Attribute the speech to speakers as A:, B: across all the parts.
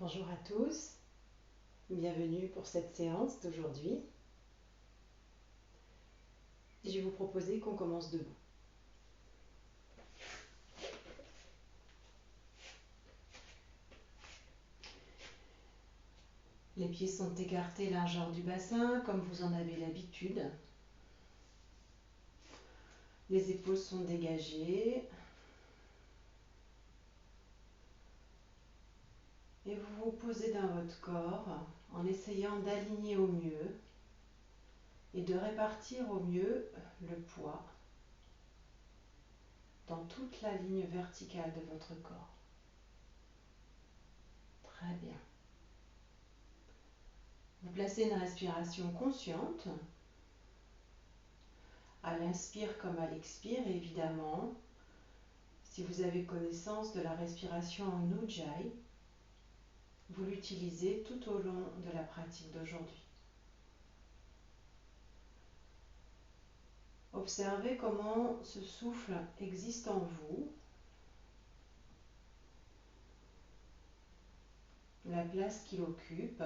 A: Bonjour à tous, bienvenue pour cette séance d'aujourd'hui. Je vais vous proposer qu'on commence debout. Les pieds sont écartés largeur du bassin comme vous en avez l'habitude. Les épaules sont dégagées. Et vous vous posez dans votre corps en essayant d'aligner au mieux et de répartir au mieux le poids dans toute la ligne verticale de votre corps. Très bien. Vous placez une respiration consciente, à l'inspire comme à l'expire, et évidemment, si vous avez connaissance de la respiration en Ujjayi, vous l'utilisez tout au long de la pratique d'aujourd'hui. Observez comment ce souffle existe en vous, la place qu'il occupe,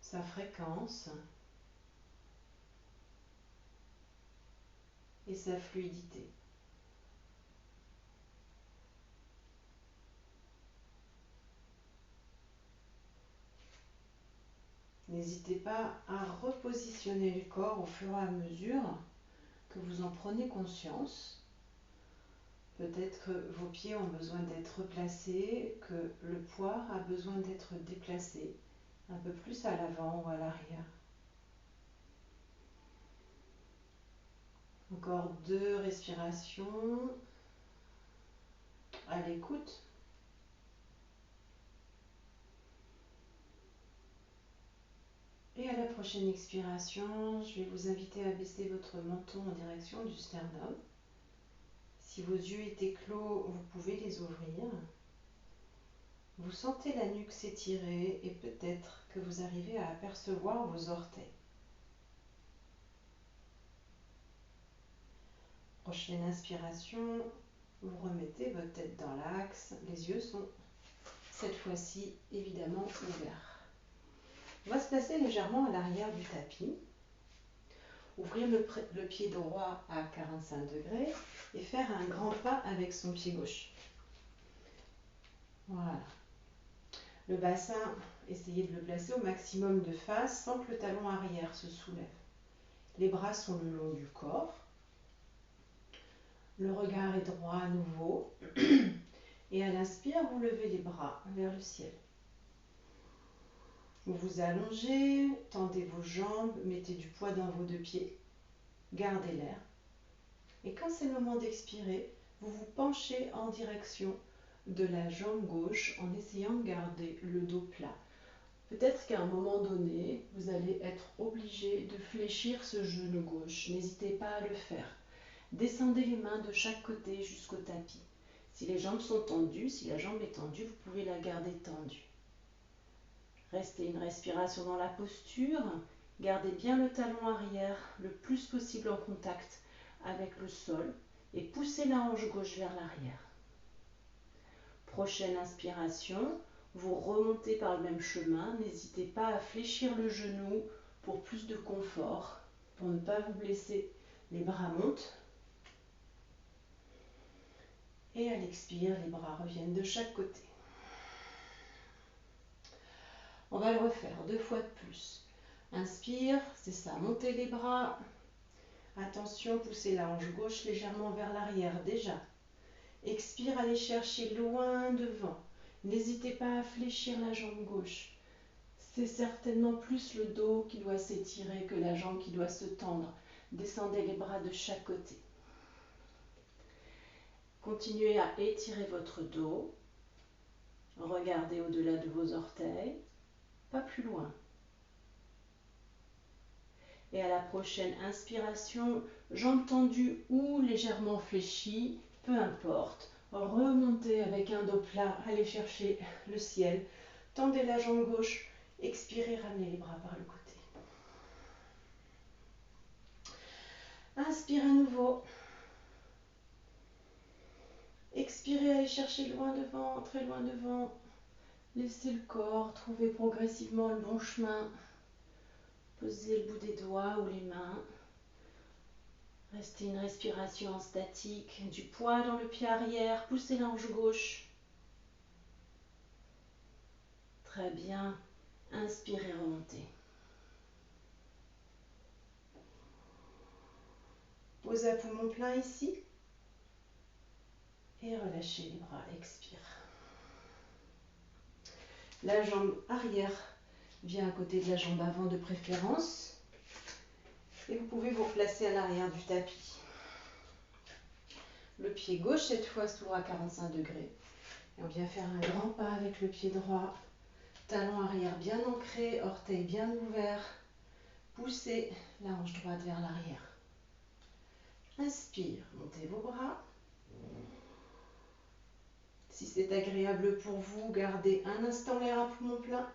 A: sa fréquence et sa fluidité. N'hésitez pas à repositionner le corps au fur et à mesure que vous en prenez conscience. Peut-être que vos pieds ont besoin d'être placés, que le poids a besoin d'être déplacé un peu plus à l'avant ou à l'arrière. Encore 2 respirations à l'écoute. Et à la prochaine expiration, je vais vous inviter à baisser votre menton en direction du sternum. Si vos yeux étaient clos, vous pouvez les ouvrir. Vous sentez la nuque s'étirer et peut-être que vous arrivez à apercevoir vos orteils. Prochaine inspiration, vous remettez votre tête dans l'axe. Les yeux sont cette fois-ci évidemment ouverts. On va se placer légèrement à l'arrière du tapis. Ouvrir le pied droit à 45 degrés et faire un grand pas avec son pied gauche. Voilà. Le bassin, essayez de le placer au maximum de face sans que le talon arrière se soulève. Les bras sont le long du corps. Le regard est droit à nouveau. Et à l'inspire, vous levez les bras vers le ciel. Vous vous allongez, tendez vos jambes, mettez du poids dans vos 2 pieds. Gardez l'air. Et quand c'est le moment d'expirer, vous vous penchez en direction de la jambe gauche en essayant de garder le dos plat. Peut-être qu'à un moment donné, vous allez être obligé de fléchir ce genou gauche. N'hésitez pas à le faire. Descendez les mains de chaque côté jusqu'au tapis. Si les jambes sont tendues, si la jambe est tendue, vous pouvez la garder tendue. Restez une respiration dans la posture. Gardez bien le talon arrière le plus possible en contact avec le sol et poussez la hanche gauche vers l'arrière. Prochaine inspiration, vous remontez par le même chemin. N'hésitez pas à fléchir le genou pour plus de confort, pour ne pas vous blesser. Les bras montent. Et à l'expire, les bras reviennent de chaque côté. On va le refaire 2 fois de plus. Inspire, c'est ça, montez les bras. Attention, poussez la hanche gauche légèrement vers l'arrière déjà. Expire, allez chercher loin devant. N'hésitez pas à fléchir la jambe gauche. C'est certainement plus le dos qui doit s'étirer que la jambe qui doit se tendre. Descendez les bras de chaque côté. Continuez à étirer votre dos. Regardez au-delà de vos orteils, pas plus loin. Et à la prochaine inspiration, jambes tendues ou légèrement fléchies, peu importe. Remontez avec un dos plat, allez chercher le ciel. Tendez la jambe gauche, expirez, ramenez les bras par le côté. Inspire à nouveau. chercher loin devant, très loin devant. Laissez le corps trouver progressivement le bon chemin. Posez le bout des doigts ou les mains. Restez une respiration en statique. Du poids dans le pied arrière. Poussez la hanche gauche. Très bien. Inspirez, remontez. Posez à poumon plein ici. Et relâchez les bras. Expire. La jambe arrière vient à côté de la jambe avant de préférence. Et vous pouvez vous replacer à l'arrière du tapis. Le pied gauche, cette fois, s'ouvre à 45 degrés. Et on vient faire un grand pas avec le pied droit. Talon arrière bien ancré, orteil bien ouvert. Poussez la hanche droite vers l'arrière. Inspire, montez vos bras. Si c'est agréable pour vous, gardez un instant l'air à poumon plein.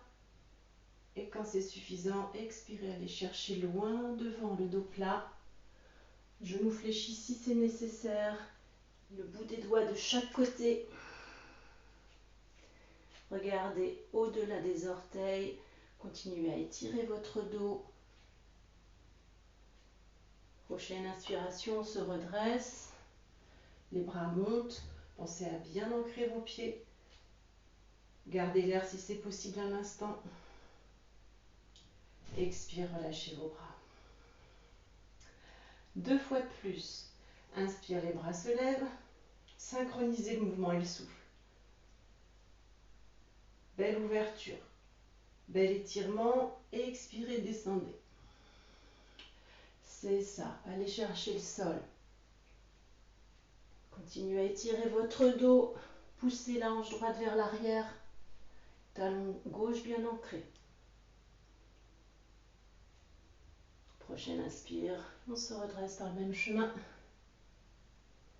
A: Et quand c'est suffisant, expirez, allez chercher loin devant le dos plat. Genoux fléchis si c'est nécessaire. Le bout des doigts de chaque côté. Regardez au-delà des orteils. Continuez à étirer votre dos. Prochaine inspiration, on se redresse. Les bras montent. Pensez à bien ancrer vos pieds. Gardez l'air si c'est possible un instant. Expire, relâchez vos bras. 2 fois de plus. Inspire, les bras se lèvent. Synchronisez le mouvement et le souffle. Belle ouverture. Bel étirement. Expirez, descendez. C'est ça. Allez chercher le sol. Continuez à étirer votre dos. Poussez la hanche droite vers l'arrière. Talon gauche bien ancré. Prochaine inspire. On se redresse par le même chemin.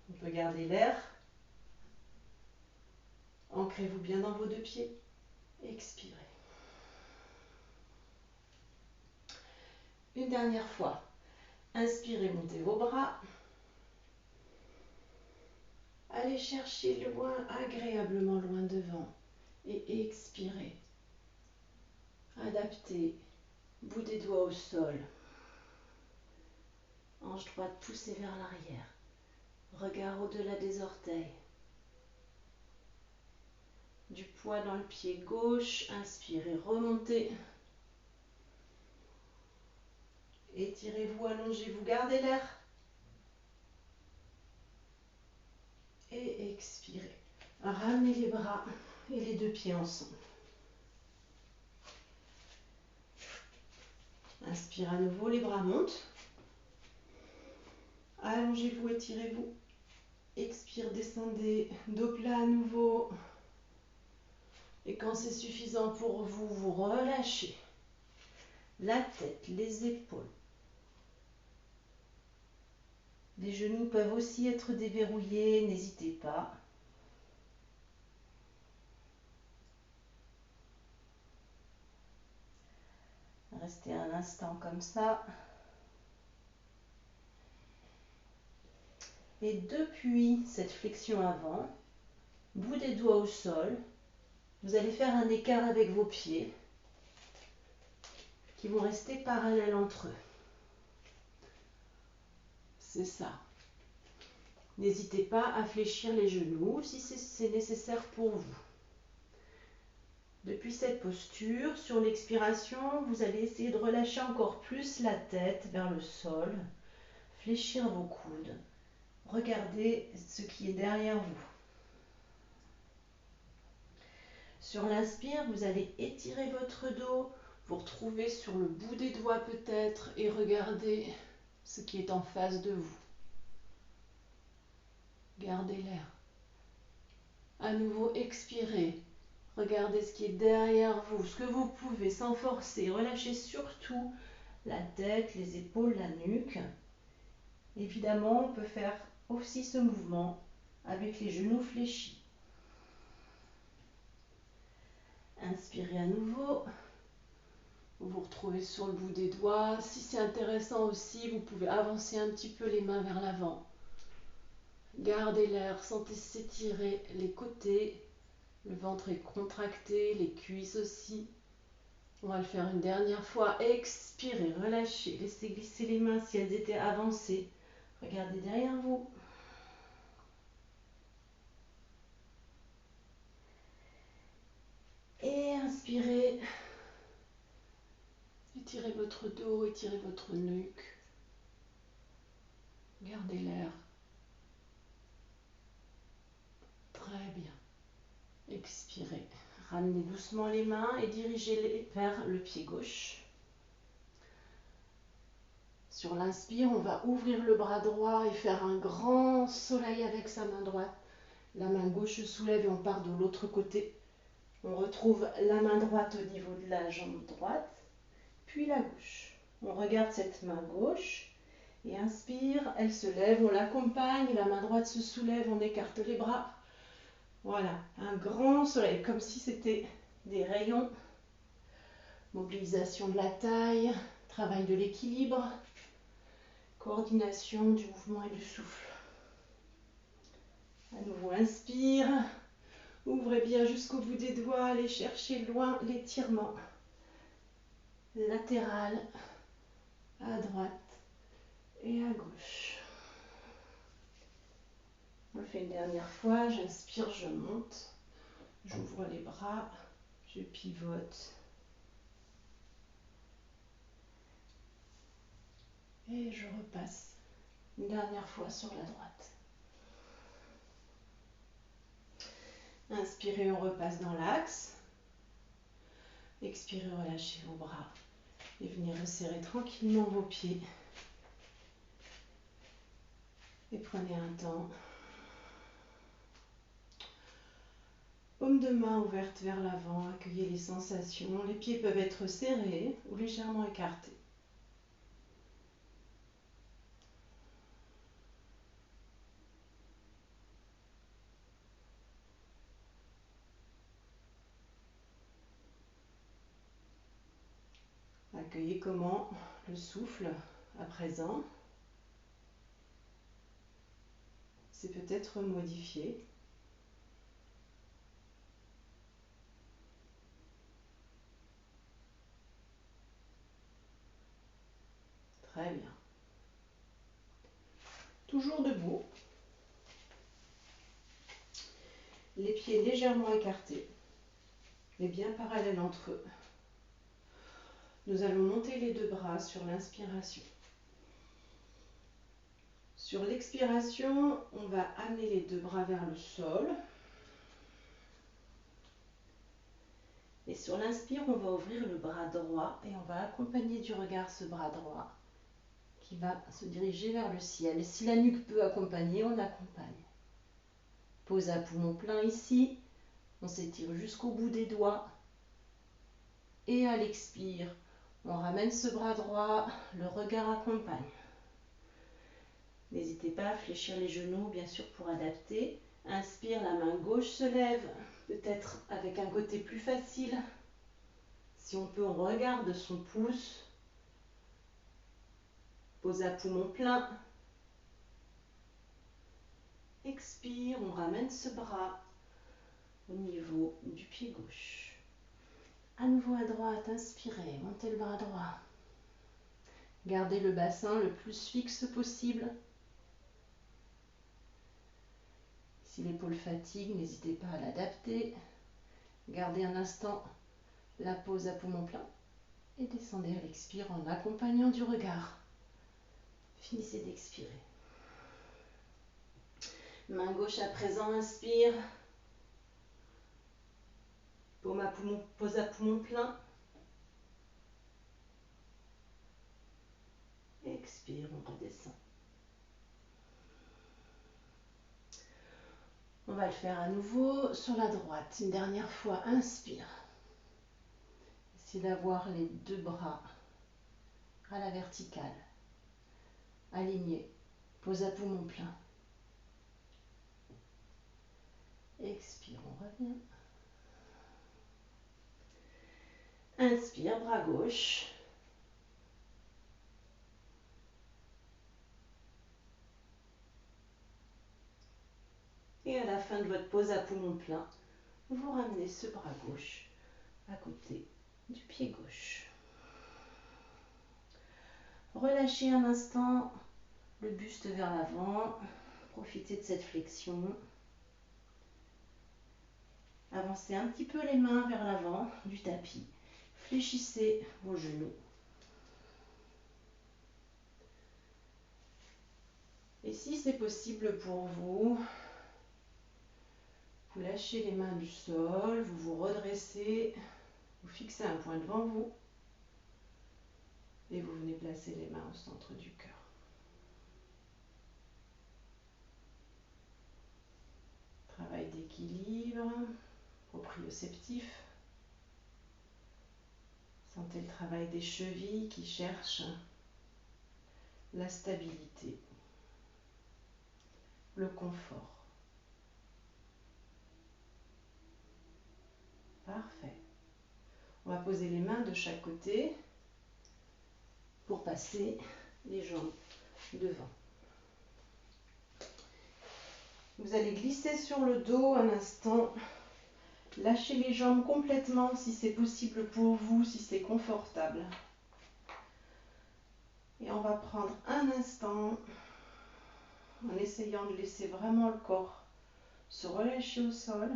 A: On peut garder l'air. Ancrez-vous bien dans vos deux pieds. Expirez. Une dernière fois. Inspirez, montez vos bras. Allez chercher loin, agréablement loin devant. Et expirez. Adaptez. Bout des doigts au sol. Hanche droite poussée vers l'arrière. Regard au-delà des orteils. Du poids dans le pied gauche. Inspirez, remontez. Étirez-vous, allongez-vous, gardez l'air. Et expirez. Ramenez les bras et les deux pieds ensemble. Inspire à nouveau, les bras montent. Allongez-vous, étirez-vous. Expire, descendez, dos plat à nouveau. Et quand c'est suffisant pour vous, vous relâchez la tête, les épaules. Les genoux peuvent aussi être déverrouillés, n'hésitez pas. Restez un instant comme ça. Et depuis cette flexion avant, bout des doigts au sol, vous allez faire un écart avec vos pieds qui vont rester parallèles entre eux. C'est ça. N'hésitez pas à fléchir les genoux si c'est nécessaire pour vous. Depuis cette posture, sur l'expiration, vous allez essayer de relâcher encore plus la tête vers le sol, fléchir vos coudes. Regardez ce qui est derrière vous. Sur l'inspire, vous allez étirer votre dos, vous retrouver sur le bout des doigts peut-être et regardez ce qui est en face de vous. Gardez l'air. À nouveau, expirez. Regardez ce qui est derrière vous, ce que vous pouvez sans forcer. Relâchez surtout la tête, les épaules, la nuque. Évidemment, on peut faire aussi ce mouvement avec les genoux fléchis. Inspirez à nouveau. Vous vous retrouvez sur le bout des doigts. Si c'est intéressant aussi, vous pouvez avancer un petit peu les mains vers l'avant. Gardez l'air, sentez s'étirer les côtés. Le ventre est contracté, les cuisses aussi. On va le faire une dernière fois. Expirez, relâchez. Laissez glisser les mains si elles étaient avancées. Regardez derrière vous. Et inspirez. Étirez votre dos, étirez votre nuque. Gardez l'air. Très bien. Expirez. Ramenez doucement les mains et dirigez-les vers le pied gauche. Sur l'inspire, on va ouvrir le bras droit et faire un grand soleil avec sa main droite. La main gauche se soulève et on part de l'autre côté. On retrouve la main droite au niveau de la jambe droite, puis la gauche. On regarde cette main gauche et inspire, elle se lève, on l'accompagne, la main droite se soulève, on écarte les bras. Voilà, un grand soleil, comme si c'était des rayons. Mobilisation de la taille, travail de l'équilibre, coordination du mouvement et du souffle. À nouveau, inspire. Ouvrez bien jusqu'au bout des doigts, allez chercher loin l'étirement. Latéral, à droite et à gauche. On le fait une dernière fois, j'inspire, je monte, j'ouvre les bras, je pivote. Et je repasse une dernière fois sur la droite. Inspirez, on repasse dans l'axe. Expirez, relâchez vos bras et venez resserrer tranquillement vos pieds. Et prenez un temps. Paume de main ouverte vers l'avant, accueillez les sensations. Les pieds peuvent être serrés ou légèrement écartés. Accueillez comment le souffle à présent c'est peut-être modifié. Très bien. Toujours debout. Les pieds légèrement écartés, mais bien parallèles entre eux. Nous allons monter les deux bras sur l'inspiration. Sur l'expiration, on va amener les deux bras vers le sol. Et sur l'inspire, on va ouvrir le bras droit et on va accompagner du regard ce bras droit qui va se diriger vers le ciel. Et si la nuque peut accompagner, on accompagne. Pose à poumon plein ici. On s'étire jusqu'au bout des doigts. Et à l'expire, on ramène ce bras droit, le regard accompagne. N'hésitez pas à fléchir les genoux, bien sûr, pour adapter. Inspire, la main gauche se lève, peut-être avec un côté plus facile. Si on peut, on regarde son pouce. Pose à poumon plein. Expire, on ramène ce bras au niveau du pied gauche. À nouveau à droite, inspirez, montez le bras droit. Gardez le bassin le plus fixe possible. Si l'épaule fatigue, n'hésitez pas à l'adapter. Gardez un instant la pose à poumon plein et descendez à l'expire en accompagnant du regard. Finissez d'expirer. Main gauche à présent, inspire. Pose à poumon plein. Expire, on redescend. On va le faire à nouveau sur la droite. Une dernière fois, inspire. Essayez d'avoir les deux bras à la verticale. Alignés. Pose à poumon plein. Expire, on revient. Inspire, bras gauche. Et à la fin de votre pause à poumon plein, vous ramenez ce bras gauche à côté du pied gauche. Relâchez un instant le buste vers l'avant. Profitez de cette flexion. Avancez un petit peu les mains vers l'avant du tapis. Fléchissez vos genoux. Et si c'est possible pour vous, vous lâchez les mains du sol, vous vous redressez, vous fixez un point devant vous et vous venez placer les mains au centre du cœur. Travail d'équilibre, proprioceptif. Sentez le travail des chevilles qui cherchent la stabilité, le confort. Parfait. On va poser les mains de chaque côté pour passer les jambes devant. Vous allez glisser sur le dos un instant. Lâchez les jambes complètement si c'est possible pour vous, si c'est confortable. Et on va prendre un instant en essayant de laisser vraiment le corps se relâcher au sol.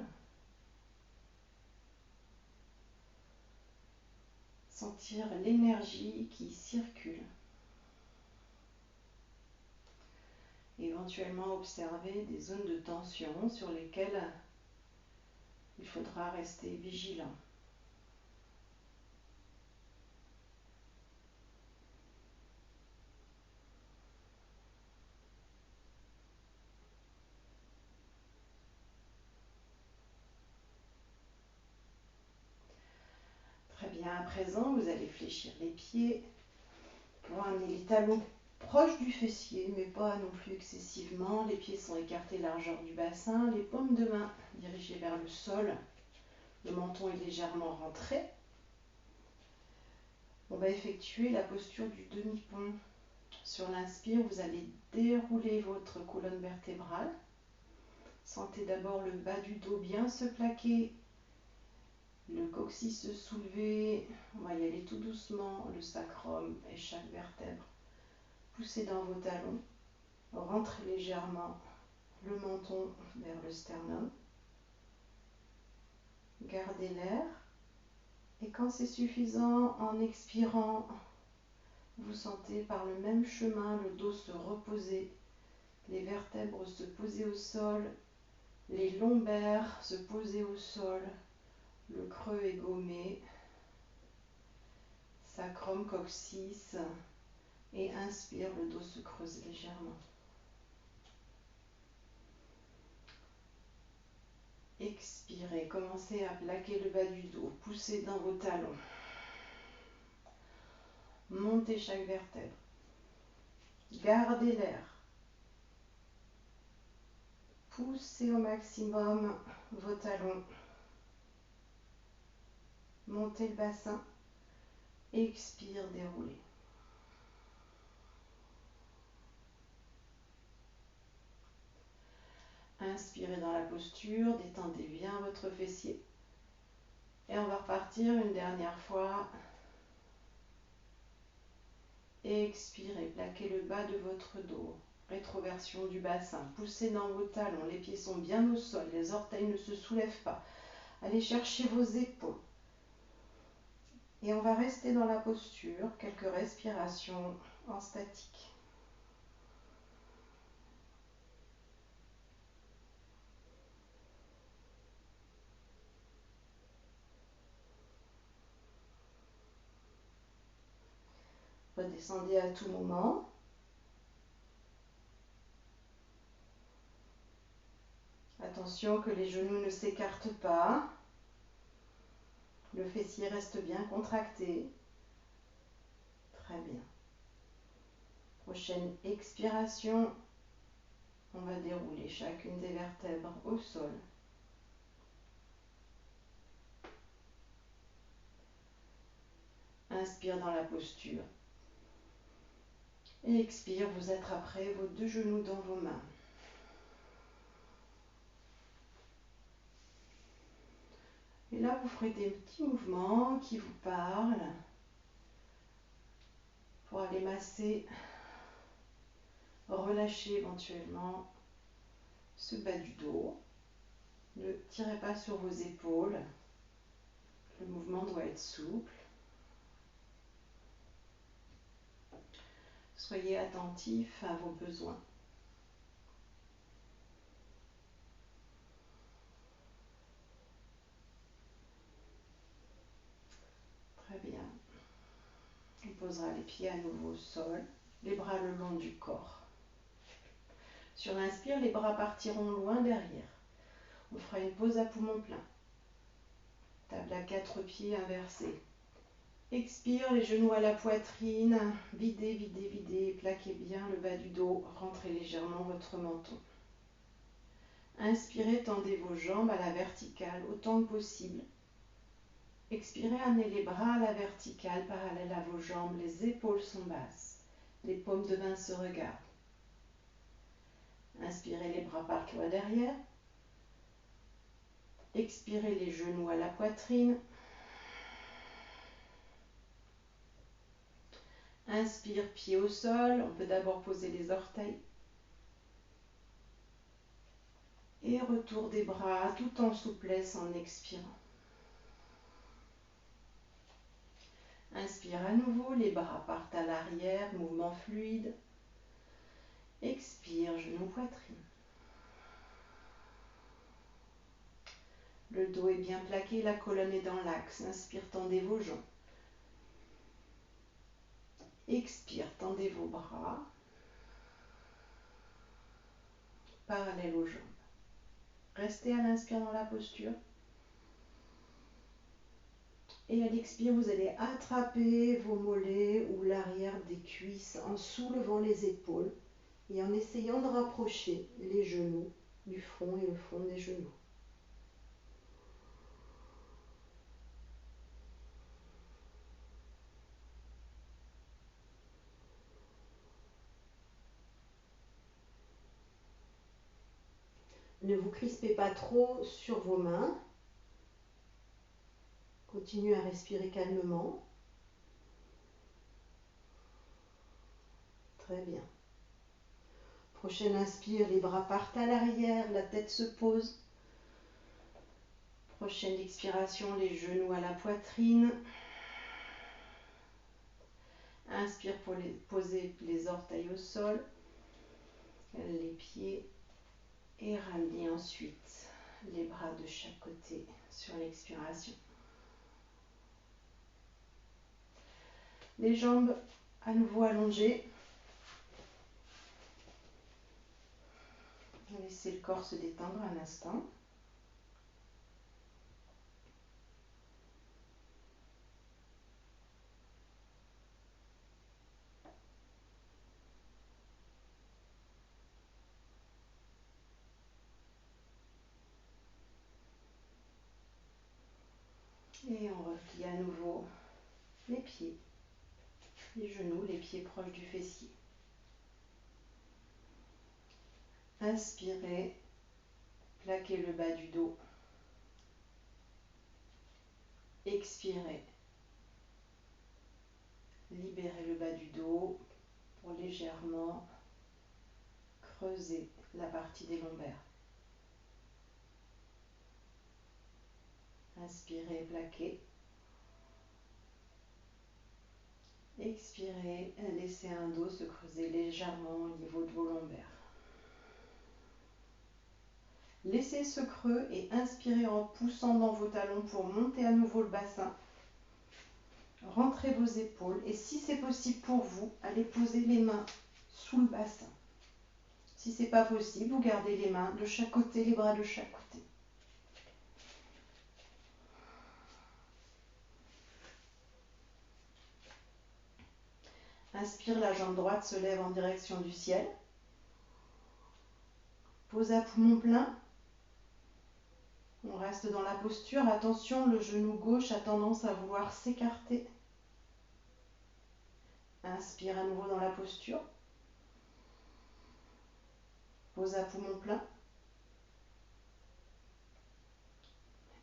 A: Sentir l'énergie qui circule. Éventuellement observer des zones de tension sur lesquelles il faudra rester vigilant. Très bien, à présent, vous allez fléchir les pieds pour amener les talons proches du fessier, mais pas non plus excessivement. Les pieds sont écartés largeur du bassin, les paumes de main dirigées vers le sol. Le menton est légèrement rentré. On va effectuer la posture du demi-pont. Sur l'inspire, vous allez dérouler votre colonne vertébrale. Sentez d'abord le bas du dos bien se plaquer, le coccyx se soulever. On va y aller tout doucement, le sacrum et chaque vertèbre. Poussez dans vos talons. Rentrez légèrement le menton vers le sternum. Gardez l'air. Et quand c'est suffisant, en expirant, vous sentez par le même chemin le dos se reposer, les vertèbres se poser au sol, les lombaires se poser au sol, le creux est gommé, sacrum, coccyx, et inspire, le dos se creuse légèrement. Expirez, commencez à plaquer le bas du dos, poussez dans vos talons. Montez chaque vertèbre. Gardez l'air. Poussez au maximum vos talons. Montez le bassin. Expire, déroulez. Inspirez dans la posture, détendez bien votre fessier. Et on va repartir une dernière fois. Expirez, plaquez le bas de votre dos. Rétroversion du bassin. Poussez dans vos talons. Les pieds sont bien au sol. Les orteils ne se soulèvent pas. Allez chercher vos épaules. Et on va rester dans la posture. Quelques respirations en statique. Redescendez à tout moment. Attention que les genoux ne s'écartent pas. Le fessier reste bien contracté. Très bien. Prochaine expiration. On va dérouler chacune des vertèbres au sol. Inspire dans la posture. Et expire, vous attraperez vos deux genoux dans vos mains. Et là, vous ferez des petits mouvements qui vous parlent pour aller masser, relâcher éventuellement ce bas du dos. Ne tirez pas sur vos épaules. Le mouvement doit être souple. Soyez attentif à vos besoins. Très bien. On posera les pieds à nouveau au sol, les bras le long du corps. Sur l'inspire, les bras partiront loin derrière. On fera une pause à poumon plein. Table à 4 pieds inversée. Expire, les genoux à la poitrine. Videz, videz, videz. Plaquez bien le bas du dos. Rentrez légèrement votre menton. Inspirez, tendez vos jambes à la verticale autant que possible. Expirez, amenez les bras à la verticale, parallèle à vos jambes. Les épaules sont basses. Les paumes de main se regardent. Inspirez, les bras partent loin derrière. Expirez, les genoux à la poitrine. Inspire, pied au sol. On peut d'abord poser les orteils. Et retour des bras tout en souplesse en expirant. Inspire à nouveau, les bras partent à l'arrière, mouvement fluide. Expire, genou, poitrine. Le dos est bien plaqué, la colonne est dans l'axe. Inspire, tendez vos jambes. Expire, tendez vos bras. Parallèle aux jambes. Restez à l'inspire dans la posture. Et à l'expire, vous allez attraper vos mollets ou l'arrière des cuisses en soulevant les épaules et en essayant de rapprocher les genoux du front et le front des genoux. Ne vous crispez pas trop sur vos mains. Continuez à respirer calmement. Très bien. Prochaine inspire, les bras partent à l'arrière, la tête se pose. Prochaine expiration, les genoux à la poitrine. Inspire pour poser les orteils au sol, les pieds et ramener ensuite les bras de chaque côté sur l'expiration. Les jambes à nouveau allongées. Laissez le corps se détendre un instant. Et on replie à nouveau les pieds, les genoux, les pieds proches du fessier. Inspirez, plaquez le bas du dos. Expirez, libérez le bas du dos pour légèrement creuser la partie des lombaires. Inspirez, plaquez. Expirez, laissez un dos se creuser légèrement au niveau de vos lombaires. Laissez ce creux et inspirez en poussant dans vos talons pour monter à nouveau le bassin. Rentrez vos épaules et si c'est possible pour vous, allez poser les mains sous le bassin. Si ce n'est pas possible, vous gardez les mains de chaque côté, les bras de chaque côté. Inspire, la jambe droite se lève en direction du ciel. Pose à poumon plein. On reste dans la posture. Attention, le genou gauche a tendance à vouloir s'écarter. Inspire à nouveau dans la posture. Pose à poumon plein.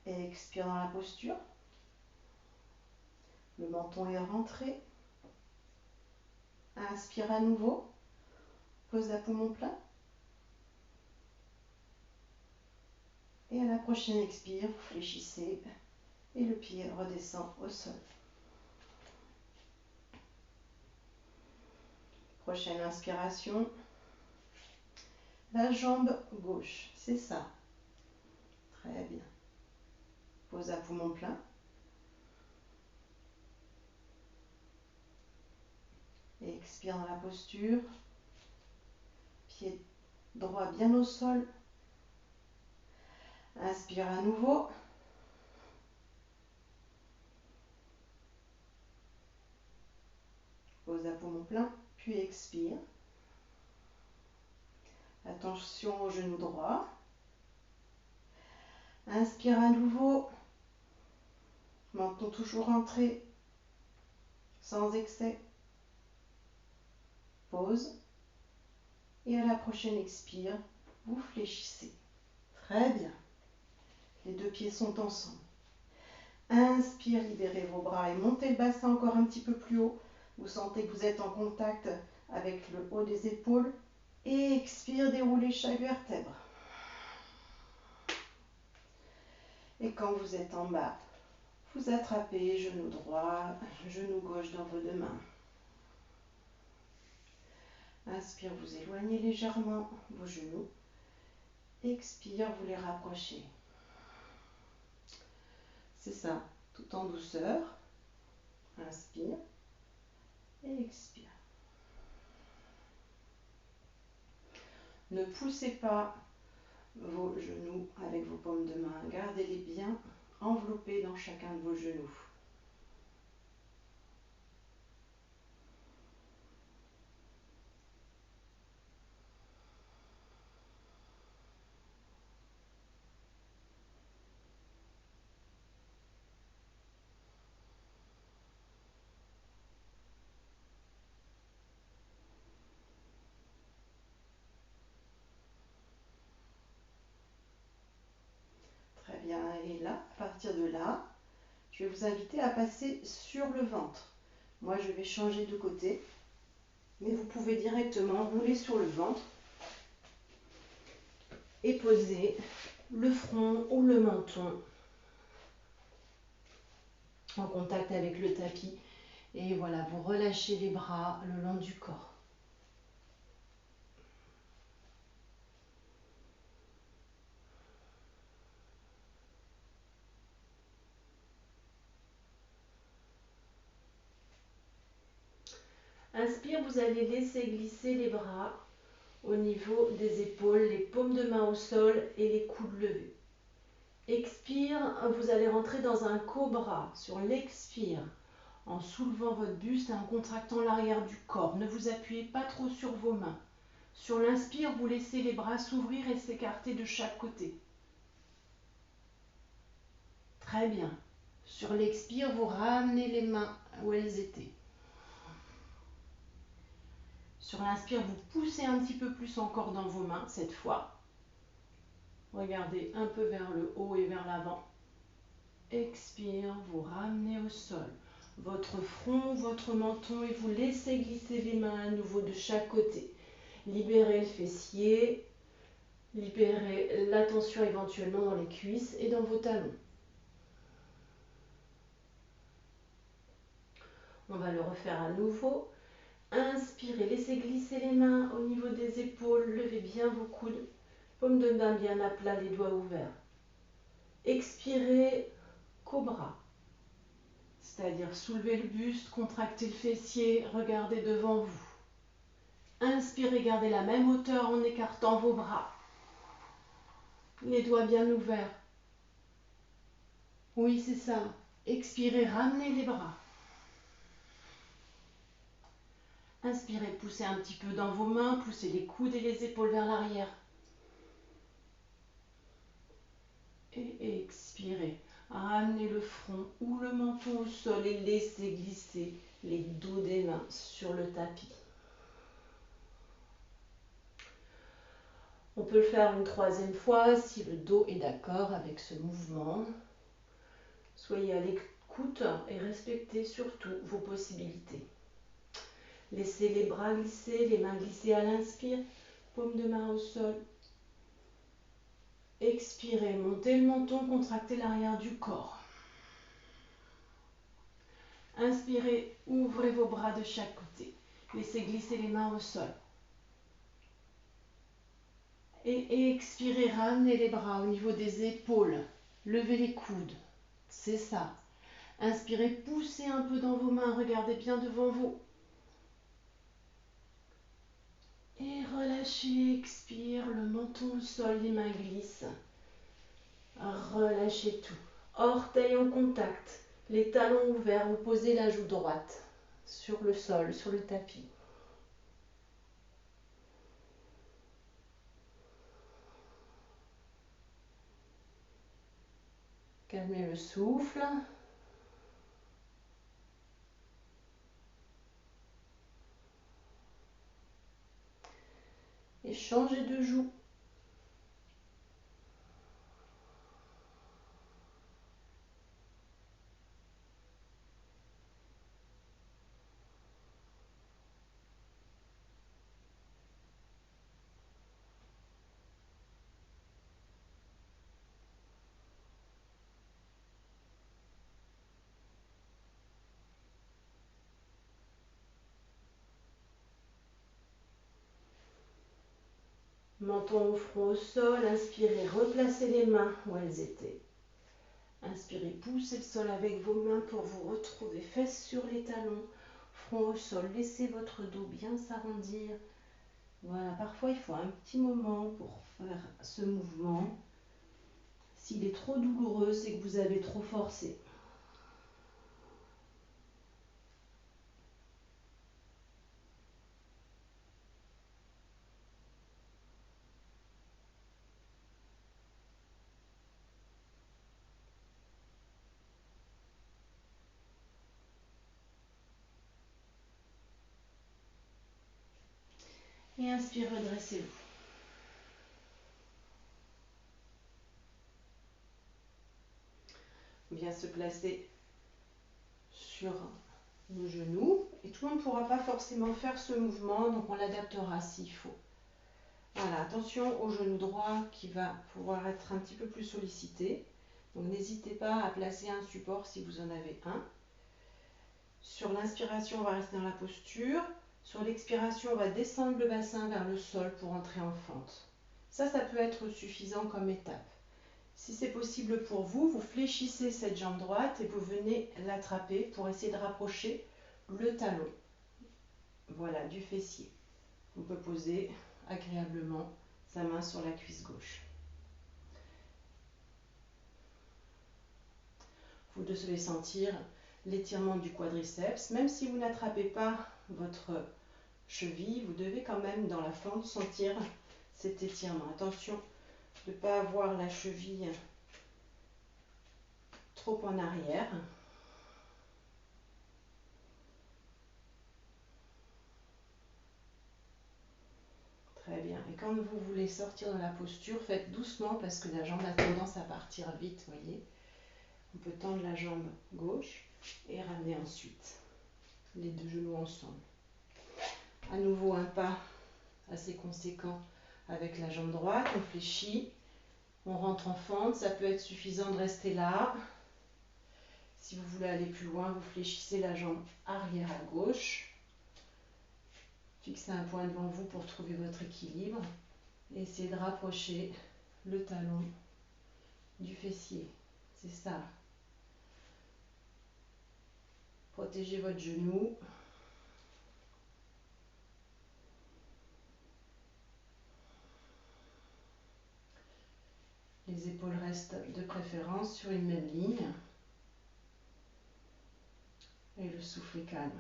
A: Et expire dans la posture. Le menton est rentré. Inspire à nouveau. Pose à poumon plein. Et à la prochaine expire, vous fléchissez et le pied redescend au sol. Prochaine inspiration. La jambe gauche, c'est ça. Très bien. Pose à poumon plein. Et expire dans la posture. Pied droit bien au sol. Inspire à nouveau. Pose à poumon plein, puis expire. Attention au genou droit. Inspire à nouveau. Menton toujours rentré, sans excès. Pause. Et à la prochaine expire, vous fléchissez. Très bien. Les deux pieds sont ensemble. Inspire, libérez vos bras et montez le bassin encore un petit peu plus haut. Vous sentez que vous êtes en contact avec le haut des épaules. Et expire, déroulez chaque vertèbre. Et quand vous êtes en bas, vous attrapez genou droit, genou gauche dans vos deux mains. Inspire, vous éloignez légèrement vos genoux. Expire, vous les rapprochez. C'est ça, tout en douceur. Inspire et expire. Ne poussez pas vos genoux avec vos paumes de main. Gardez-les bien enveloppés dans chacun de vos genoux. Très bien, et là, à partir de là, je vais vous inviter à passer sur le ventre. Moi, je vais changer de côté, mais vous pouvez directement rouler sur le ventre et poser le front ou le menton en contact avec le tapis. Et voilà, vous relâchez les bras le long du corps. Inspire, vous allez laisser glisser les bras au niveau des épaules, les paumes de main au sol et les coudes levés. Expire, vous allez rentrer dans un cobra sur l'expire, en soulevant votre buste et en contractant l'arrière du corps. Ne vous appuyez pas trop sur vos mains. Sur l'inspire, vous laissez les bras s'ouvrir et s'écarter de chaque côté. Très bien. Sur l'expire, vous ramenez les mains où elles étaient. Sur l'inspire, vous poussez un petit peu plus encore dans vos mains cette fois. Regardez un peu vers le haut et vers l'avant. Expire, vous ramenez au sol votre front, votre menton et vous laissez glisser les mains à nouveau de chaque côté. Libérez le fessier, libérez la tension éventuellement dans les cuisses et dans vos talons. On va le refaire à nouveau. Inspirez, laissez glisser les mains au niveau des épaules, levez bien vos coudes, paume de main bien à plat, les doigts ouverts. Expirez, cobra, c'est-à-dire soulevez le buste, contractez le fessier, regardez devant vous. Inspirez, gardez la même hauteur en écartant vos bras, les doigts bien ouverts. Oui, c'est ça. Expirez, ramenez les bras. Inspirez, poussez un petit peu dans vos mains, poussez les coudes et les épaules vers l'arrière. Et expirez, ramenez le front ou le menton au sol et laissez glisser les dos des mains sur le tapis. On peut le faire une troisième fois si le dos est d'accord avec ce mouvement. Soyez à l'écoute et respectez surtout vos possibilités. Laissez les bras glisser, les mains glisser à l'inspire, paume de main au sol. Expirez, montez le menton, contractez l'arrière du corps. Inspirez, ouvrez vos bras de chaque côté. Laissez glisser les mains au sol. Et expirez, ramenez les bras au niveau des épaules. Levez les coudes. C'est ça. Inspirez, poussez un peu dans vos mains. Regardez bien devant vous. Et relâchez, expire, le menton au sol, les mains glissent. Relâchez tout. Orteils en contact. Les talons ouverts, vous posez la joue droite sur le sol, sur le tapis. Calmez le souffle. Et changez de joue. Menton au front au sol, inspirez, replacez les mains où elles étaient. Inspirez, poussez le sol avec vos mains pour vous retrouver, fesses sur les talons, front au sol. Laissez votre dos bien s'arrondir. Voilà, parfois il faut un petit moment pour faire ce mouvement. S'il est trop douloureux, c'est que vous avez trop forcé. Et inspirez, redressez-vous. Bien se placer sur nos genoux. Et tout le monde ne pourra pas forcément faire ce mouvement, donc on l'adaptera s'il faut. Voilà, attention au genou droit qui va pouvoir être un petit peu plus sollicité. Donc n'hésitez pas à placer un support si vous en avez un. Sur l'inspiration, on va rester dans la posture. Sur l'expiration, on va descendre le bassin vers le sol pour entrer en fente. Ça peut être suffisant comme étape. Si c'est possible pour vous, vous fléchissez cette jambe droite et vous venez l'attraper pour essayer de rapprocher le talon. Voilà, du fessier. On peut poser agréablement sa main sur la cuisse gauche. Vous devez sentir l'étirement du quadriceps. Même si vous n'attrapez pas votre cheville, vous devez quand même dans la fente sentir cet étirement. Attention de ne pas avoir la cheville trop en arrière. Très bien. Et quand vous voulez sortir de la posture, faites doucement parce que la jambe a tendance à partir vite, voyez. On peut tendre la jambe gauche et ramener ensuite les deux genoux ensemble. À nouveau un pas assez conséquent avec la jambe droite, on fléchit, on rentre en fente, ça peut être suffisant de rester là. Si vous voulez aller plus loin, vous fléchissez la jambe arrière à gauche. Fixez un point devant vous pour trouver votre équilibre. Et essayez de rapprocher le talon du fessier. C'est ça. Protégez votre genou. Les épaules restent de préférence sur une même ligne. Et le souffle est calme.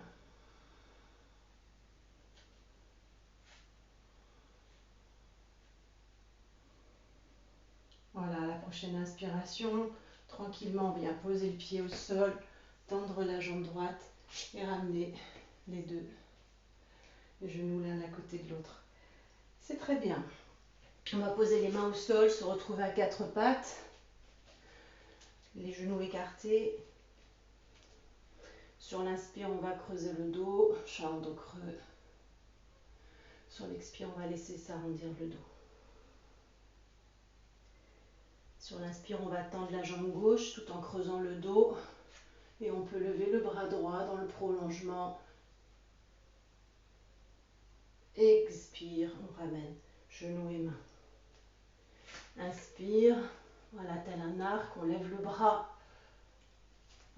A: Voilà, à la prochaine inspiration, tranquillement, on vient poser le pied au sol, tendre la jambe droite et ramener les deux genoux l'un à côté de l'autre. C'est très bien. On va poser les mains au sol, se retrouver à quatre pattes. Les genoux écartés. Sur l'inspire, on va creuser le dos, chat en dos creux. Sur l'expire, on va laisser s'arrondir le dos. Sur l'inspire, on va tendre la jambe gauche tout en creusant le dos. Et on peut lever le bras droit dans le prolongement. Expire, on ramène genoux et mains. Inspire, voilà, tel un arc, on lève le bras,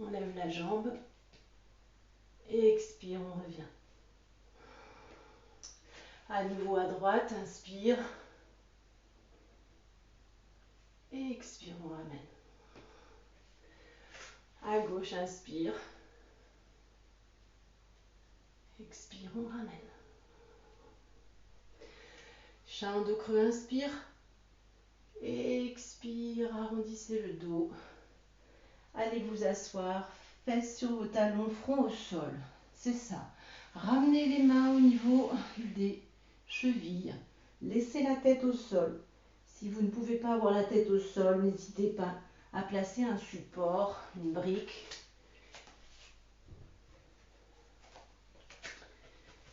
A: on lève la jambe. Expire, on revient. À nouveau à droite, inspire. Expire, on ramène. À gauche, inspire. Expire, on ramène. Chat en dos creux, inspire. Expire, arrondissez le dos. Allez vous asseoir, fesses sur vos talons, front au sol. C'est ça. Ramenez les mains au niveau des chevilles. Laissez la tête au sol. Si vous ne pouvez pas avoir la tête au sol, n'hésitez pas à placer un support, une brique.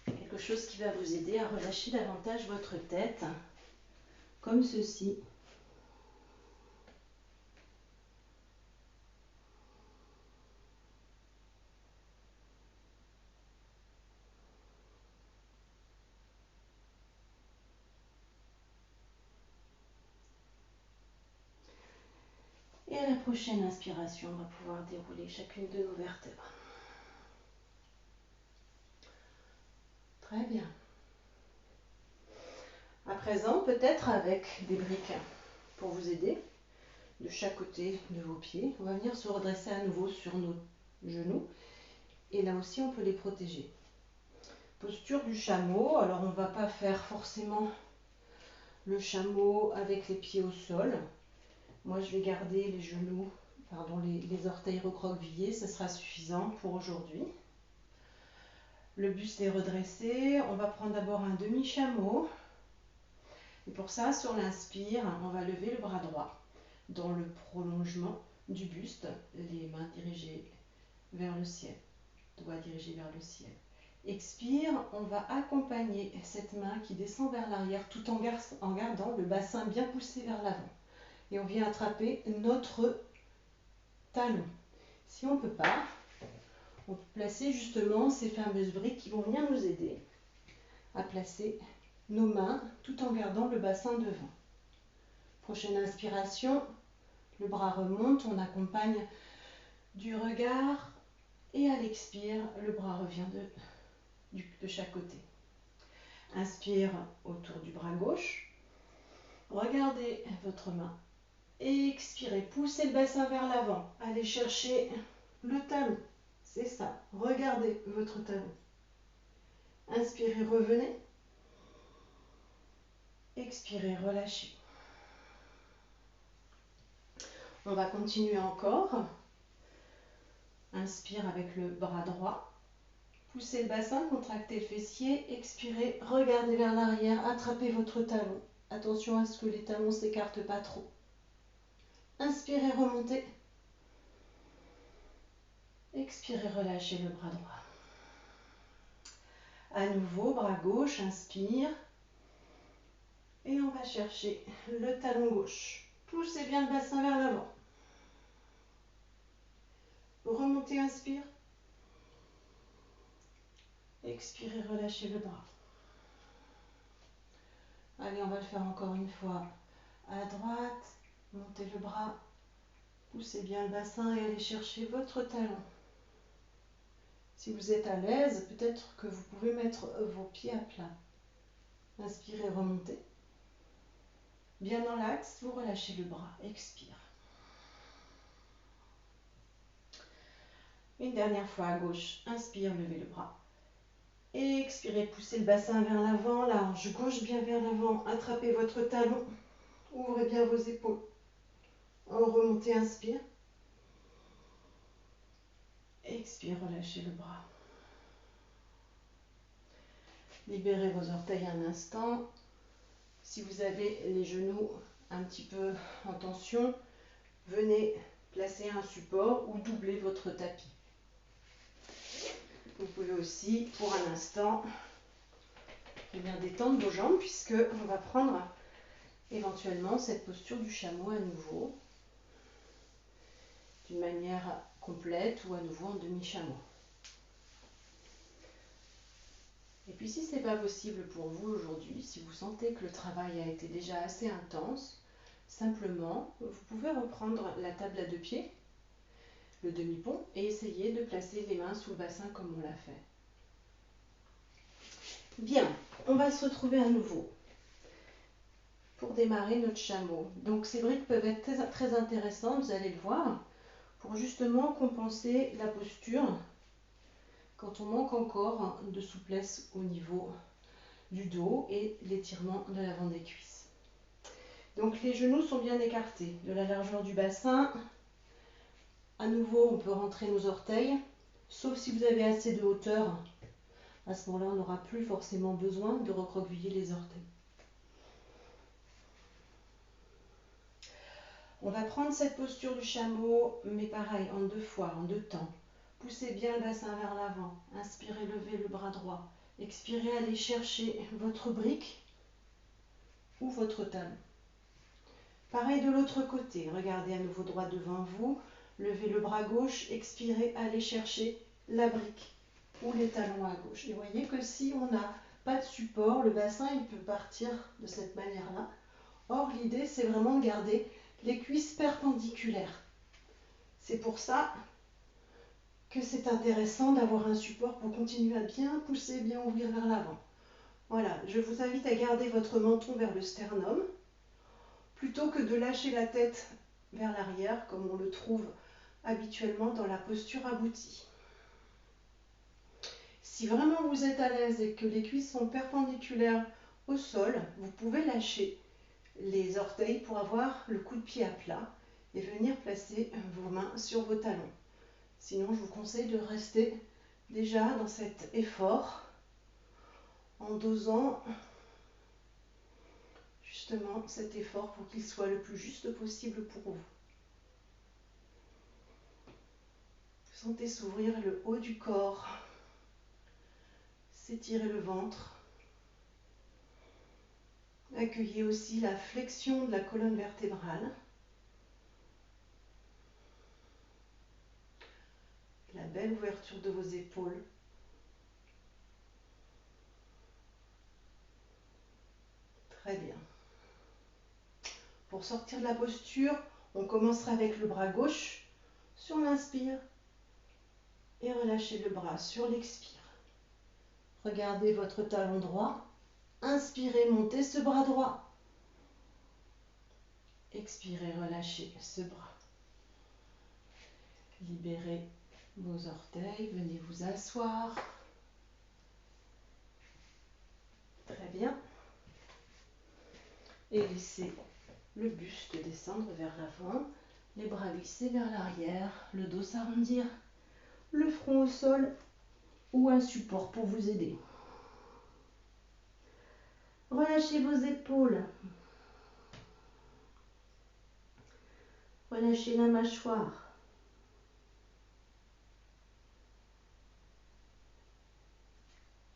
A: Quelque chose qui va vous aider à relâcher davantage votre tête, comme ceci. Et à la prochaine inspiration, on va pouvoir dérouler chacune de nos vertèbres. Très bien. À présent, peut-être avec des briques pour vous aider de chaque côté de vos pieds. On va venir se redresser à nouveau sur nos genoux. Et là aussi, on peut les protéger. Posture du chameau. Alors, on ne va pas faire forcément le chameau avec les pieds au sol. Moi, je vais garder les genoux, les orteils recroquevillés. Ce sera suffisant pour aujourd'hui. Le buste est redressé. On va prendre d'abord un demi-chameau. Et pour ça, sur l'inspire, on va lever le bras droit dans le prolongement du buste, les mains dirigées vers le ciel, doigts dirigés vers le ciel. Expire, on va accompagner cette main qui descend vers l'arrière tout en gardant le bassin bien poussé vers l'avant. Et on vient attraper notre talon. Si on ne peut pas, on peut placer justement ces fameuses briques qui vont venir nous aider à placer nos mains tout en gardant le bassin devant. Prochaine inspiration, le bras remonte, on accompagne du regard et à l'expire, le bras revient de chaque côté. Inspire autour du bras gauche, regardez votre main. Expirez, poussez le bassin vers l'avant, allez chercher le talon, c'est ça, regardez votre talon. Inspirez, revenez. Expirez, relâchez. On va continuer encore. Inspire avec le bras droit. Poussez le bassin, contractez le fessier. Expirez, regardez vers l'arrière, attrapez votre talon. Attention à ce que les talons ne s'écartent pas trop. Inspirez, remontez. Expirez, relâchez le bras droit. À nouveau, bras gauche, inspire. Et on va chercher le talon gauche. Poussez bien le bassin vers l'avant. Remontez, inspire. Expirez, relâchez le bras. Allez, on va le faire encore une fois. À droite, montez le bras. Poussez bien le bassin et allez chercher votre talon. Si vous êtes à l'aise, peut-être que vous pouvez mettre vos pieds à plat. Inspirez, remontez. Bien dans l'axe, vous relâchez le bras. Expire. Une dernière fois à gauche. Inspire, levez le bras. Expirez, poussez le bassin vers l'avant, la hanche gauche bien vers l'avant. Attrapez votre talon. Ouvrez bien vos épaules. Remontez, inspire. Expire, relâchez le bras. Libérez vos orteils un instant. Si vous avez les genoux un petit peu en tension, venez placer un support ou doubler votre tapis. Vous pouvez aussi, pour un instant, venir détendre vos jambes puisque on va prendre éventuellement cette posture du chameau à nouveau, d'une manière complète ou à nouveau en demi-chameau. Et puis si ce n'est pas possible pour vous aujourd'hui, si vous sentez que le travail a été déjà assez intense, simplement vous pouvez reprendre la table à deux pieds, le demi-pont, et essayer de placer les mains sous le bassin comme on l'a fait. Bien, on va se retrouver à nouveau pour démarrer notre chameau. Donc ces briques peuvent être très, très intéressantes, vous allez le voir, pour justement compenser la posture quand on manque encore de souplesse au niveau du dos et l'étirement de l'avant des cuisses. Donc les genoux sont bien écartés de la largeur du bassin. À nouveau, on peut rentrer nos orteils, sauf si vous avez assez de hauteur. À ce moment-là, on n'aura plus forcément besoin de recroqueviller les orteils. On va prendre cette posture du chameau, mais pareil, en deux fois, en deux temps. Poussez bien le bassin vers l'avant. Inspirez, levez le bras droit. Expirez, allez chercher votre brique ou votre talon. Pareil de l'autre côté. Regardez à nouveau droit devant vous. Levez le bras gauche. Expirez, allez chercher la brique ou les talons à gauche. Et voyez que si on n'a pas de support, le bassin il peut partir de cette manière-là. Or, l'idée, c'est vraiment de garder les cuisses perpendiculaires. C'est pour ça que c'est intéressant d'avoir un support pour continuer à bien pousser, bien ouvrir vers l'avant. Voilà, je vous invite à garder votre menton vers le sternum, plutôt que de lâcher la tête vers l'arrière, comme on le trouve habituellement dans la posture aboutie. Si vraiment vous êtes à l'aise et que les cuisses sont perpendiculaires au sol, vous pouvez lâcher les orteils pour avoir le coup de pied à plat et venir placer vos mains sur vos talons. Sinon, je vous conseille de rester déjà dans cet effort en dosant justement cet effort pour qu'il soit le plus juste possible pour vous. Sentez s'ouvrir le haut du corps, s'étirer le ventre. Accueillez aussi la flexion de la colonne vertébrale. La belle ouverture de vos épaules. Très bien. Pour sortir de la posture, on commencera avec le bras gauche sur l'inspire et relâchez le bras sur l'expire. Regardez votre talon droit. Inspirez, montez ce bras droit. Expirez, relâchez ce bras. Libérez vos orteils, venez vous asseoir. Très bien. Et laissez le buste descendre vers l'avant, les bras glisser vers l'arrière, le dos s'arrondir, le front au sol ou un support pour vous aider. Relâchez vos épaules. Relâchez la mâchoire.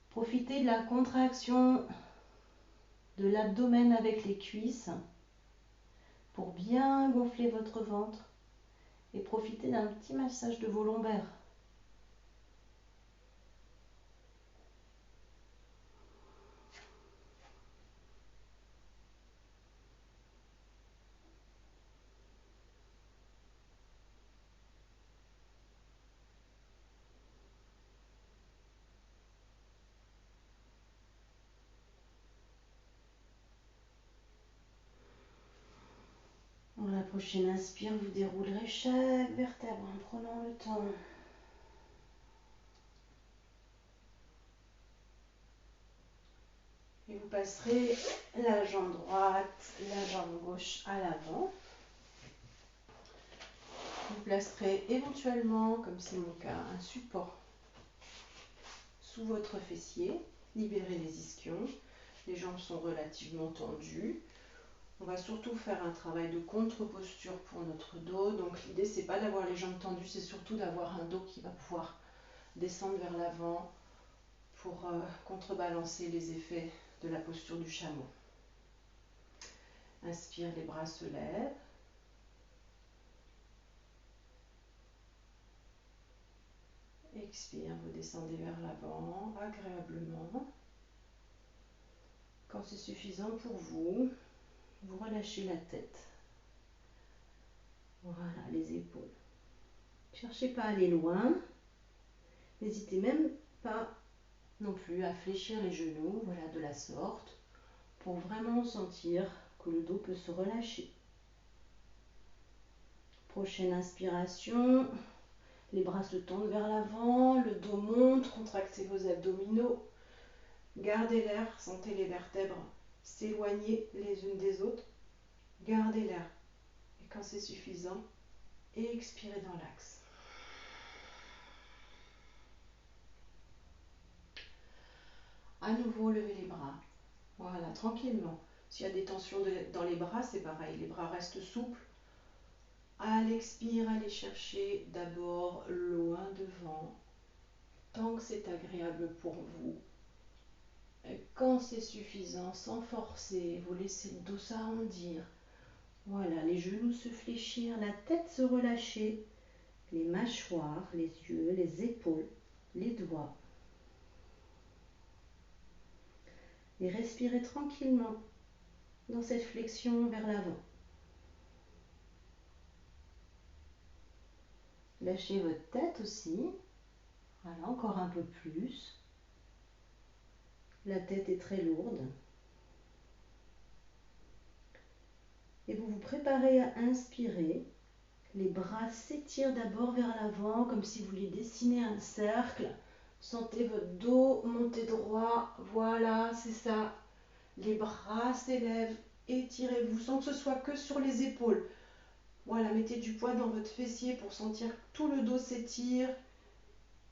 A: Profitez de la contraction de l'abdomen avec les cuisses pour bien gonfler votre ventre et profitez d'un petit massage de vos lombaires. À la prochaine inspire, vous déroulerez chaque vertèbre en prenant le temps. Et vous passerez la jambe droite, la jambe gauche à l'avant. Vous placerez éventuellement, comme c'est mon cas, un support sous votre fessier. Libérez les ischions. Les jambes sont relativement tendues. On va surtout faire un travail de contre-posture pour notre dos. Donc l'idée, c'est pas d'avoir les jambes tendues, c'est surtout d'avoir un dos qui va pouvoir descendre vers l'avant pour contrebalancer les effets de la posture du chameau. Inspire, les bras se lèvent. Expire, vous descendez vers l'avant agréablement. Quand c'est suffisant pour vous, vous relâchez la tête. Voilà, les épaules. Cherchez pas à aller loin. N'hésitez même pas non plus à fléchir les genoux, voilà, de la sorte, pour vraiment sentir que le dos peut se relâcher. Prochaine inspiration, les bras se tendent vers l'avant, le dos monte, contractez vos abdominaux. Gardez l'air, sentez les vertèbres s'éloigner les unes des autres. Gardez l'air. Et quand c'est suffisant, expirez dans l'axe. À nouveau, levez les bras. Voilà, tranquillement. S'il y a des tensions dans les bras, c'est pareil. Les bras restent souples. À l'expire, allez chercher d'abord loin devant, tant que c'est agréable pour vous. Et quand c'est suffisant, sans forcer, vous laissez le dos s'arrondir. Voilà, les genoux se fléchir, la tête se relâcher, les mâchoires, les yeux, les épaules, les doigts. Et respirez tranquillement dans cette flexion vers l'avant. Lâchez votre tête aussi. Voilà, encore un peu plus. La tête est très lourde. Et vous vous préparez à inspirer. Les bras s'étirent d'abord vers l'avant, comme si vous vouliez dessiner un cercle. Sentez votre dos monter droit. Voilà, c'est ça. Les bras s'élèvent. Étirez-vous sans que ce soit que sur les épaules. Voilà, mettez du poids dans votre fessier pour sentir que tout le dos s'étire.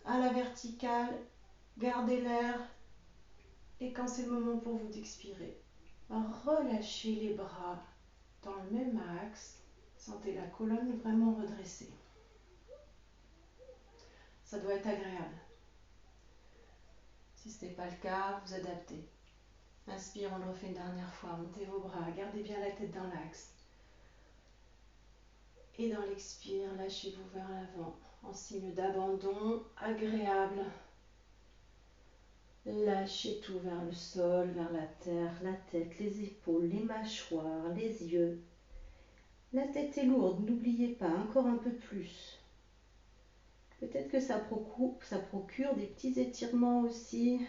A: À la verticale, gardez l'air. Et quand c'est le moment pour vous d'expirer, relâchez les bras dans le même axe. Sentez la colonne vraiment redressée. Ça doit être agréable. Si ce n'est pas le cas, vous adaptez. Inspire, on le refait une dernière fois. Montez vos bras, gardez bien la tête dans l'axe. Et dans l'expire, lâchez-vous vers l'avant en signe d'abandon agréable. Lâchez tout vers le sol, vers la terre, la tête, les épaules, les mâchoires, les yeux. La tête est lourde, n'oubliez pas, encore un peu plus. Peut-être que ça procure des petits étirements aussi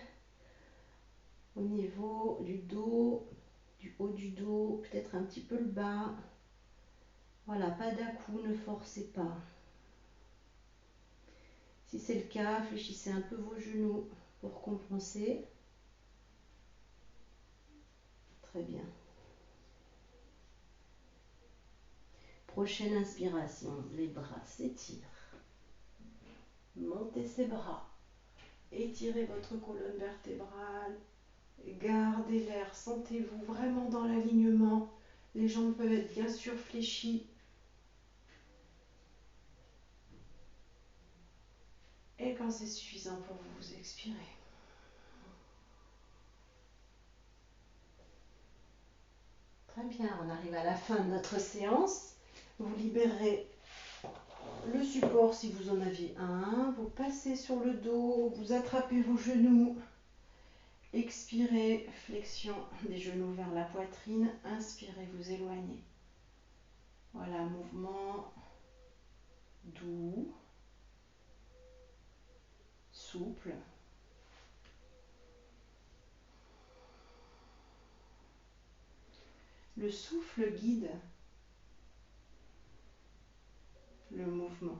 A: au niveau du dos, du haut du dos, peut-être un petit peu le bas. Voilà, pas d'à-coups, ne forcez pas. Si c'est le cas, fléchissez un peu vos genoux pour compenser. Très bien. Prochaine inspiration, les bras s'étirent. Montez ses bras. Étirez votre colonne vertébrale. Gardez l'air. Sentez-vous vraiment dans l'alignement. Les jambes peuvent être bien sûr fléchies. Et quand c'est suffisant pour vous, vous expirez. Très bien, on arrive à la fin de notre séance. Vous libérez le support si vous en aviez un. Vous passez sur le dos, vous attrapez vos genoux. Expirez, flexion des genoux vers la poitrine. Inspirez, vous éloignez. Voilà, mouvement doux, souple. Le souffle guide le mouvement.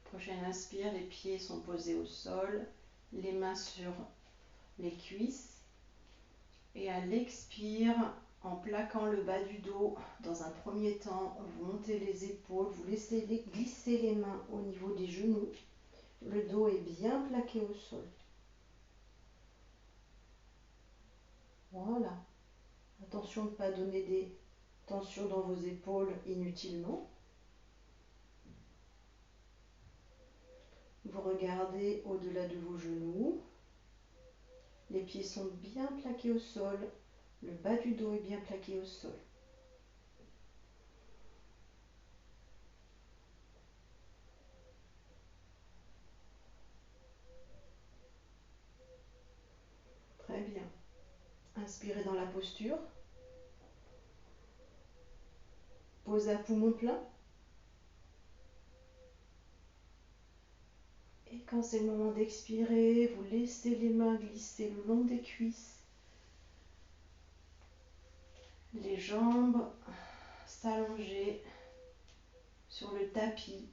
A: Prochaine inspire, les pieds sont posés au sol, les mains sur les cuisses. Et à l'expire, En plaquant le bas du dos, dans un premier temps, vous montez les épaules, vous laissez glisser les mains au niveau des genoux. Le dos est bien plaqué au sol. Voilà. Attention de ne pas donner des tensions dans vos épaules inutilement. Vous regardez au-delà de vos genoux. Les pieds sont bien plaqués au sol. Le bas du dos est bien plaqué au sol. Très bien. Inspirez dans la posture. Pose à poumon plein. Et quand c'est le moment d'expirer, vous laissez les mains glisser le long des cuisses. Les jambes s'allonger sur le tapis.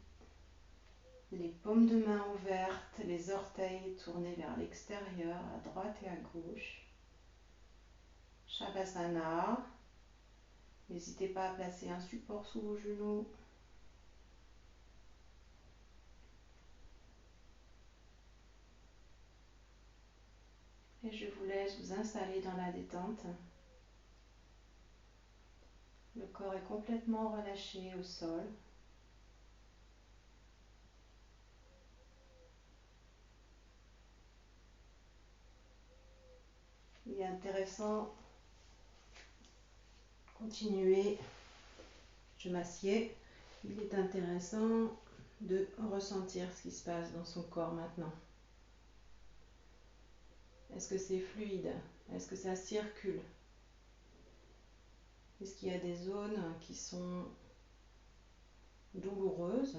A: Les paumes de main ouvertes, les orteils tournés vers l'extérieur, à droite et à gauche. Shavasana. N'hésitez pas à placer un support sous vos genoux. Et je vous laisse vous installer dans la détente. Le corps est complètement relâché au sol. Il est intéressant, continuer, je m'assieds, il est intéressant de ressentir ce qui se passe dans son corps maintenant. Est-ce que c'est fluide? Est-ce que ça circule? Est-ce qu'il y a des zones qui sont douloureuses,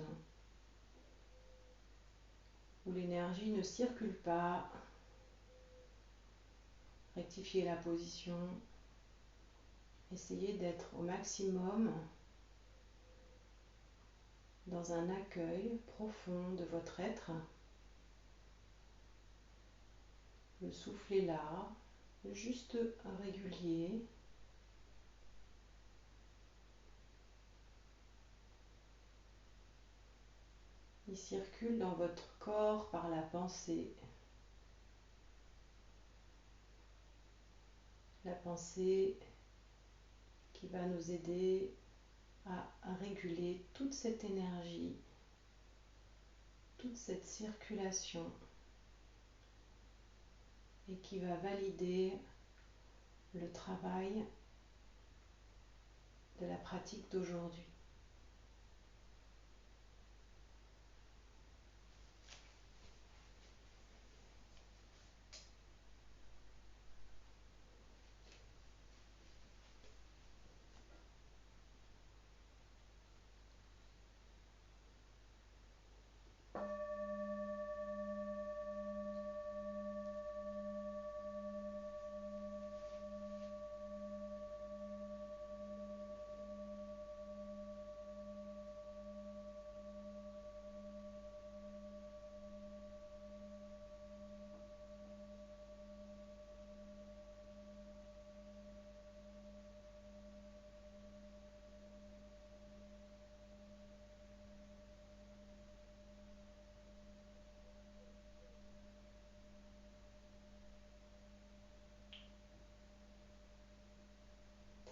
A: où l'énergie ne circule pas? Rectifiez la position. Essayez d'être au maximum dans un accueil profond de votre être. Le souffle est là, juste régulier. Il circule dans votre corps par la pensée. La pensée qui va nous aider à réguler toute cette énergie, toute cette circulation et qui va valider le travail de la pratique d'aujourd'hui.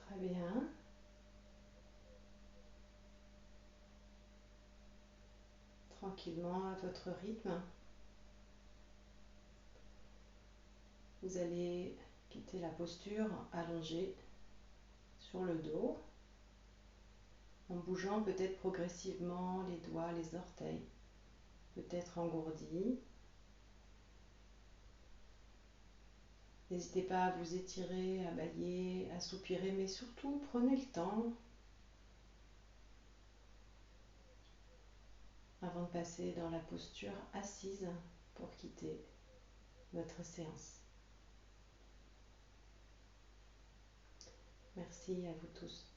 A: Très bien. Tranquillement, à votre rythme. Vous allez quitter la posture allongée sur le dos, en bougeant peut-être progressivement les doigts, les orteils, peut-être engourdis. N'hésitez pas à vous étirer, à bâiller, à soupirer, mais surtout prenez le temps avant de passer dans la posture assise pour quitter votre séance. Merci à vous tous.